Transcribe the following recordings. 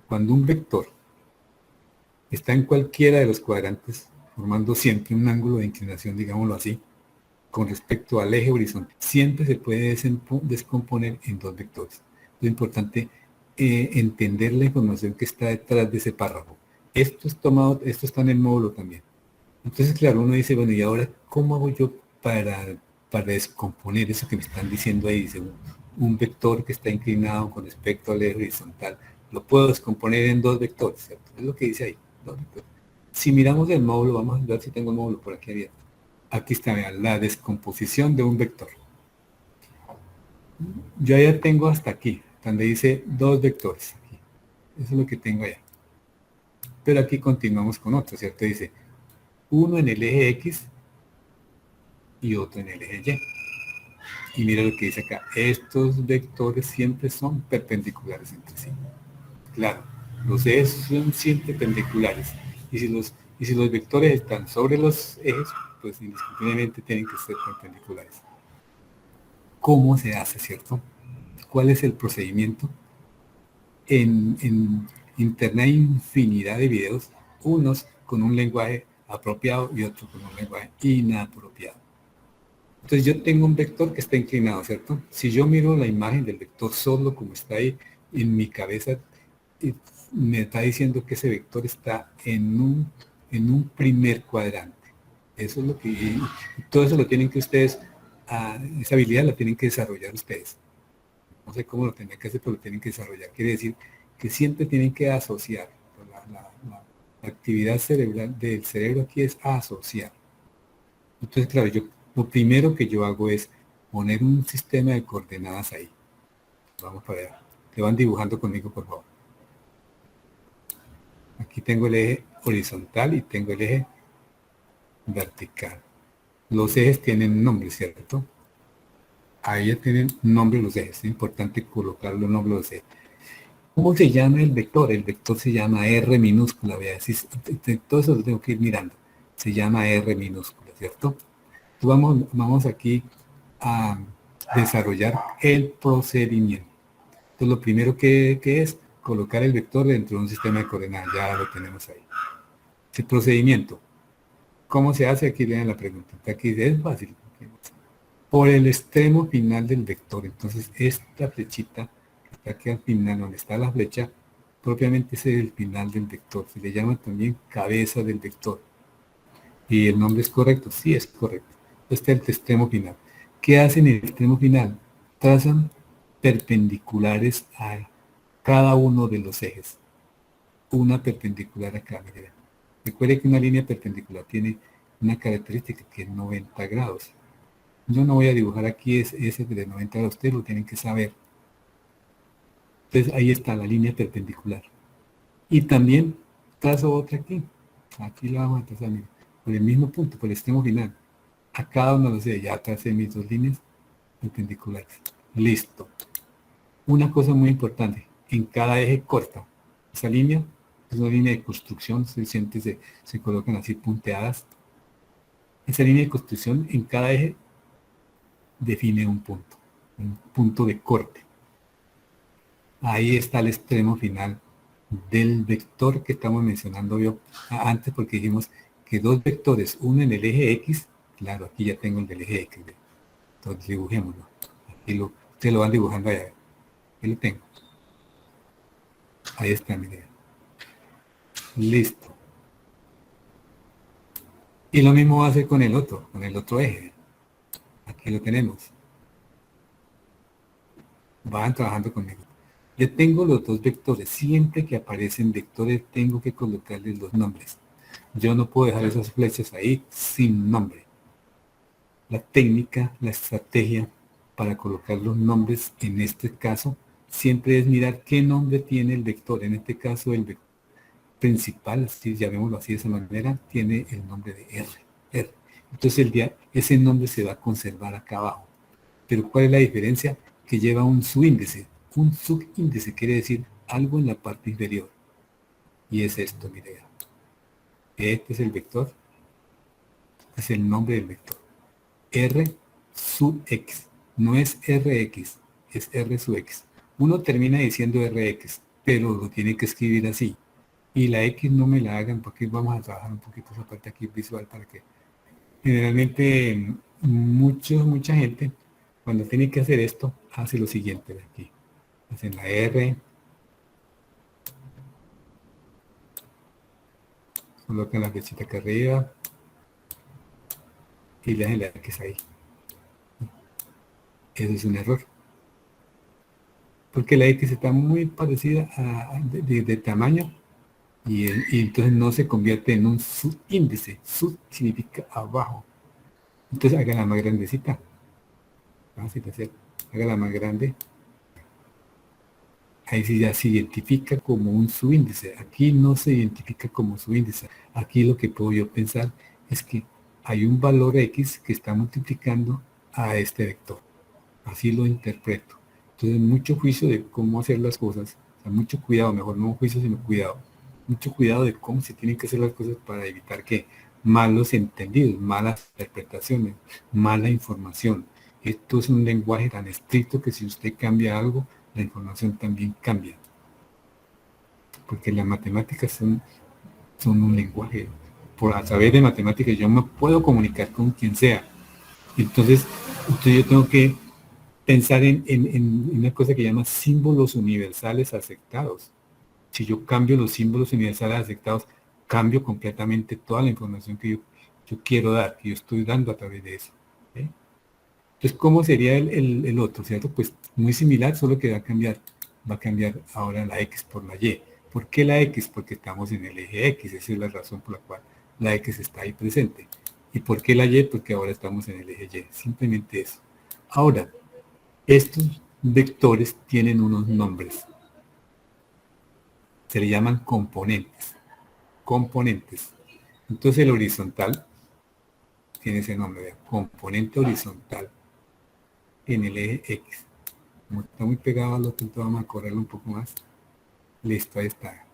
Cuando un vector está en cualquiera de los cuadrantes, formando siempre un ángulo de inclinación, digámoslo así, con respecto al eje horizontal, siempre se puede descomponer en dos vectores. Es importante entender la información que está detrás de ese párrafo. Esto está en el módulo también. Entonces, claro, uno dice, bueno, ¿y ahora cómo hago yo para descomponer eso que me están diciendo ahí? Dice, un vector que está inclinado con respecto al eje horizontal, lo puedo descomponer en dos vectores, ¿cierto? Es lo que dice ahí, dos vectores. Si miramos el módulo, vamos a ver si tengo el módulo por aquí abierto. Aquí está, vean, la descomposición de un vector. Yo ya tengo hasta aquí, donde dice dos vectores. Aquí. Eso es lo que tengo allá. Pero aquí continuamos con otro, ¿cierto? Dice, uno en el eje X y otro en el eje Y. Y mira lo que dice acá. Estos vectores siempre son perpendiculares entre sí. Claro, los ejes son siempre perpendiculares. Y si los vectores están sobre los ejes, pues indiscutiblemente tienen que ser perpendiculares. ¿Cómo se hace, cierto? ¿Cuál es el procedimiento? En internet hay infinidad de videos, unos con un lenguaje apropiado y otros con un lenguaje inapropiado. Entonces yo tengo un vector que está inclinado, ¿cierto? Si yo miro la imagen del vector solo como está ahí en mi cabeza, me está diciendo que ese vector está en un primer cuadrante. Eso es lo que... Y todo eso lo tienen que ustedes, esa habilidad la tienen que desarrollar ustedes. No sé cómo lo tienen que hacer, pero lo tienen que desarrollar. Quiere decir que siempre tienen que asociar. La actividad cerebral del cerebro aquí es asociar. Entonces, claro, lo primero que yo hago es poner un sistema de coordenadas ahí. Vamos para allá. Te van dibujando conmigo, por favor. Aquí tengo el eje horizontal y tengo el eje vertical. Los ejes tienen nombre, ¿cierto? Ahí ya tienen nombre los ejes. Es importante colocar los nombres de los ejes. ¿Cómo se llama el vector? El vector se llama R minúscula. Vea, todo eso lo tengo que ir mirando. Se llama R minúscula, ¿cierto? Entonces vamos aquí a desarrollar el procedimiento. Entonces lo primero que es colocar el vector dentro de un sistema de coordenadas. Ya lo tenemos ahí. El procedimiento. ¿Cómo se hace? Aquí lean la pregunta. Aquí es fácil. Por el extremo final del vector. Entonces esta flechita que está aquí al final, donde está la flecha, propiamente ese es el final del vector. Se le llama también cabeza del vector. ¿Y el nombre es correcto? Sí, es correcto. Este es el extremo final. ¿Qué hacen en el extremo final? Trazan perpendiculares a cada uno de los ejes. Una perpendicular a cada. Mira. Recuerde que una línea perpendicular tiene una característica que es 90 grados. Yo no voy a dibujar aquí ese de 90 grados, ustedes lo tienen que saber. Entonces ahí está la línea perpendicular. Y también trazo otra aquí. Aquí la vamos a trazar, mira, por el mismo punto, por el extremo final. A cada uno de los ejes, ya tracé mis dos líneas perpendiculares. Listo. Una cosa muy importante, en cada eje corta. Esa línea es una línea de construcción, se colocan así punteadas. Esa línea de construcción en cada eje define un punto de corte. Ahí está el extremo final del vector que estamos mencionando yo antes, porque dijimos que dos vectores, uno en el eje X, claro, aquí ya tengo el del eje X, entonces dibujémoslo. Aquí ustedes lo van dibujando allá. Aquí lo tengo. Ahí está mi idea. Listo. Y lo mismo va a hacer con el otro eje. Aquí lo tenemos. Van trabajando conmigo. Yo tengo los dos vectores. Siempre que aparecen vectores tengo que colocarles los nombres. Yo no puedo dejar esas flechas ahí sin nombre. La técnica, la estrategia para colocar los nombres en este caso siempre es mirar qué nombre tiene el vector. En este caso el vector principal, si llamémoslo así de esa manera, tiene el nombre de R. Entonces ese nombre se va a conservar acá abajo. Pero ¿cuál es la diferencia? Que lleva un subíndice. Un subíndice quiere decir algo en la parte inferior. Y es esto, mire. Este es el vector. Este es el nombre del vector. R sub X. No es RX, es R sub X. Uno termina diciendo RX, pero lo tiene que escribir así. Y la X no me la hagan, porque vamos a trabajar un poquito esa parte aquí visual para que generalmente mucha gente cuando tiene que hacer esto hace lo siguiente de aquí. Hacen la R, colocan la flechita acá arriba y le hacen la X ahí. Eso es un error. Porque la X está muy parecida de tamaño y entonces no se convierte en un subíndice. Sub significa abajo. Entonces hágala más grandecita. Fácil de hacer. Hágala más grande. Ahí sí ya se identifica como un subíndice. Aquí no se identifica como subíndice. Aquí lo que puedo yo pensar es que hay un valor X que está multiplicando a este vector. Así lo interpreto. Entonces, mucho juicio de cómo hacer las cosas. O sea, mucho cuidado, mejor no juicio, sino cuidado. Mucho cuidado de cómo se tienen que hacer las cosas para evitar que malos entendidos, malas interpretaciones, mala información. Esto es un lenguaje tan estricto que si usted cambia algo, la información también cambia. Porque las matemáticas son un lenguaje. Por a través de matemáticas yo me puedo comunicar con quien sea. Entonces yo tengo que pensar en una cosa que llama símbolos universales aceptados. Si yo cambio los símbolos universales aceptados, cambio completamente toda la información que yo quiero dar, que yo estoy dando a través de eso. ¿Sí? Entonces, ¿cómo sería el otro? ¿Cierto? Pues muy similar, solo que va a cambiar ahora la X por la Y. ¿Por qué la X? Porque estamos en el eje X, esa es la razón por la cual la X está ahí presente. ¿Y por qué la Y? Porque ahora estamos en el eje Y, simplemente eso. Ahora, estos vectores tienen unos nombres. Se le llaman componentes. Componentes. Entonces el horizontal tiene ese nombre, componente horizontal en el eje X. Como está muy pegado al otro, entonces vamos a correrlo un poco más. Listo, ahí está.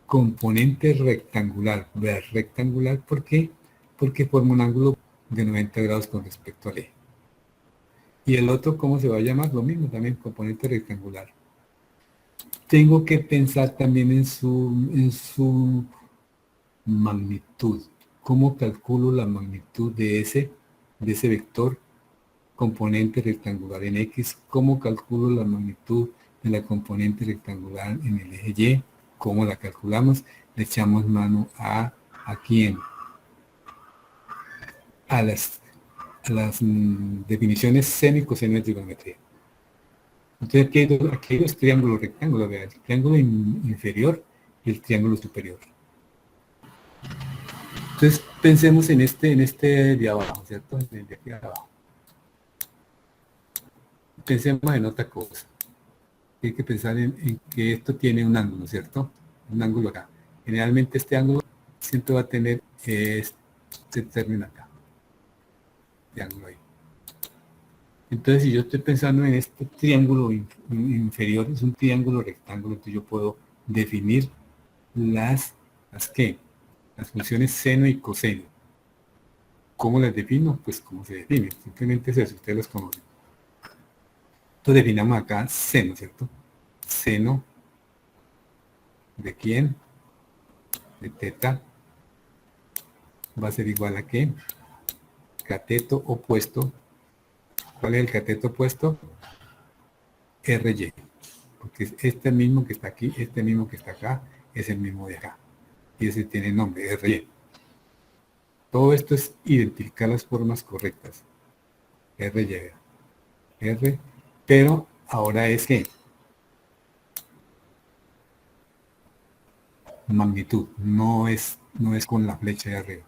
Componente rectangular. Vea, rectangular, ¿por qué? Porque forma un ángulo de 90 grados con respecto al eje. Y el otro, ¿cómo se va a llamar? Lo mismo, también componente rectangular. Tengo que pensar también en su magnitud. ¿Cómo calculo la magnitud de ese vector componente rectangular en X? ¿Cómo calculo la magnitud de la componente rectangular en el eje Y? ¿Cómo la calculamos? Le echamos mano aquí a las definiciones seno y coseno de trigonometría. Entonces aquí hay dos triángulos rectángulos, vean, el triángulo inferior y el triángulo superior. Entonces pensemos en este de abajo, ¿cierto? En el de aquí abajo. Pensemos en otra cosa. Hay que pensar en que esto tiene un ángulo, ¿cierto? Un ángulo acá. Generalmente este ángulo siempre va a tener este término acá. Este ángulo ahí. Entonces, si yo estoy pensando en este triángulo inferior, es un triángulo rectángulo, entonces yo puedo definir las ¿qué? Las funciones seno y coseno. ¿Cómo las defino? Pues cómo se define. Simplemente es eso, ustedes los conocen. Entonces definamos acá seno, ¿cierto? Seno de quién? De teta va a ser igual a qué? Cateto opuesto. ¿Cuál es el cateto opuesto? RY. Porque es este mismo que está aquí, este mismo que está acá, es el mismo de acá. Y ese tiene nombre, RY. Todo esto es identificar las formas correctas. RY. R, pero ahora es que magnitud, no es con la flecha de arriba.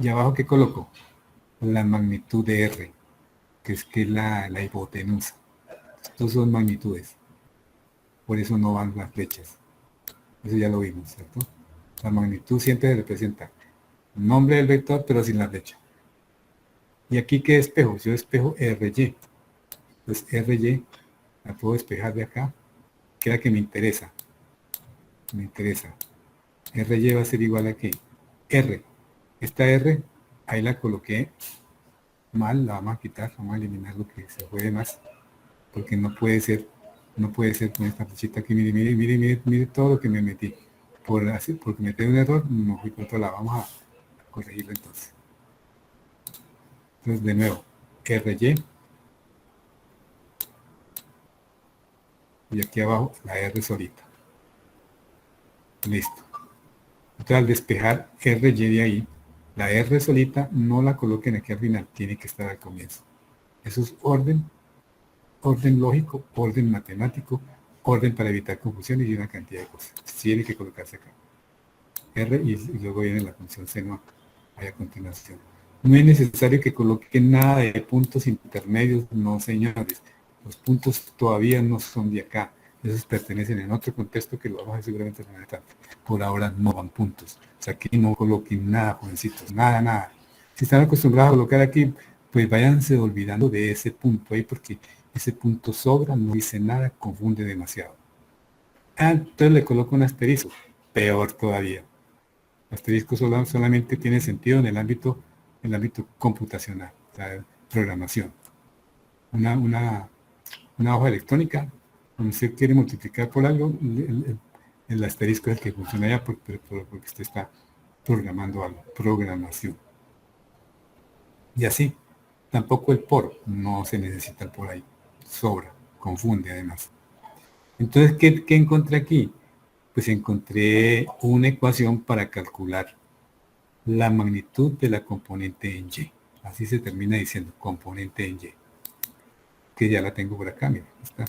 ¿Y abajo qué coloco? La magnitud de R, que es la hipotenusa. Estos son magnitudes. Por eso no van las flechas. Eso ya lo vimos, ¿cierto? La magnitud siempre representa el nombre del vector, pero sin la flecha. ¿Y aquí qué despejo? Yo despejo RY. Entonces RY la puedo despejar de acá, que es la que me interesa. Me interesa. RY va a ser igual a ¿qué? R. Esta R, ahí la coloqué mal, la vamos a quitar, vamos a eliminar lo que se puede más, porque no puede ser No puede ser con esta flechita aquí, mire todo lo que me metí. Porque metí un error, no fui por otro lado. Vamos a corregirlo entonces. Entonces, de nuevo, RY. Y aquí abajo, la R solita. Listo. Entonces, al despejar RY de ahí, la R solita no la coloquen aquí al final, tiene que estar al comienzo. Eso es orden lógico, orden matemático, orden para evitar confusiones y una cantidad de cosas. Tiene que colocarse acá. R y luego viene la función seno a continuación. No es necesario que coloquen nada de puntos intermedios, no señores. Los puntos todavía no son de acá. Esos pertenecen en otro contexto que lo vamos a ver seguramente más adelante. Por ahora no van puntos. O sea, aquí no coloquen nada, jovencitos. Nada. Si están acostumbrados a colocar aquí, pues váyanse olvidando de ese punto ahí, porque ese punto sobra, no dice nada, confunde demasiado. Entonces le coloco un asterisco. Peor todavía. Asterisco solamente tiene sentido en el ámbito computacional, o sea, programación. Una hoja electrónica, cuando usted quiere multiplicar por algo, el asterisco es el que funciona ya porque usted está programando algo, programación. Y así, tampoco el por, no se necesita el por ahí, sobra, confunde además. Entonces, ¿qué encontré aquí? Pues encontré una ecuación para calcular la magnitud de la componente en Y. Así se termina diciendo, componente en Y. Que ya la tengo por acá, mira, está.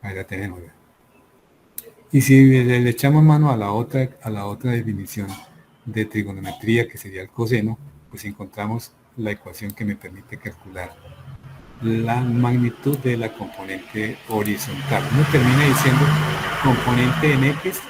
Ahí la tenemos. ¿Verdad? Y si le echamos mano a la otra definición de trigonometría, que sería el coseno, pues encontramos la ecuación que me permite calcular la magnitud de la componente horizontal. Uno termina diciendo componente en X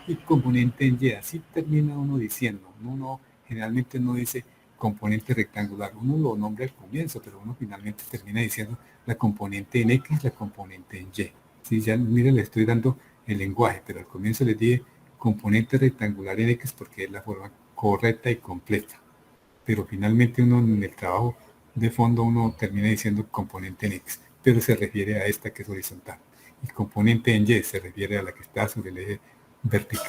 y componente en Y. Así termina uno diciendo. Uno generalmente no dice componente rectangular. Uno lo nombra al comienzo, pero uno finalmente termina diciendo la componente en X, la componente en Y. Sí, ya miren, le estoy dando el lenguaje, pero al comienzo les dije componente rectangular en X porque es la forma correcta y completa. Pero finalmente uno en el trabajo de fondo uno termina diciendo componente en X, pero se refiere a esta que es horizontal. Y componente en Y se refiere a la que está sobre el eje vertical.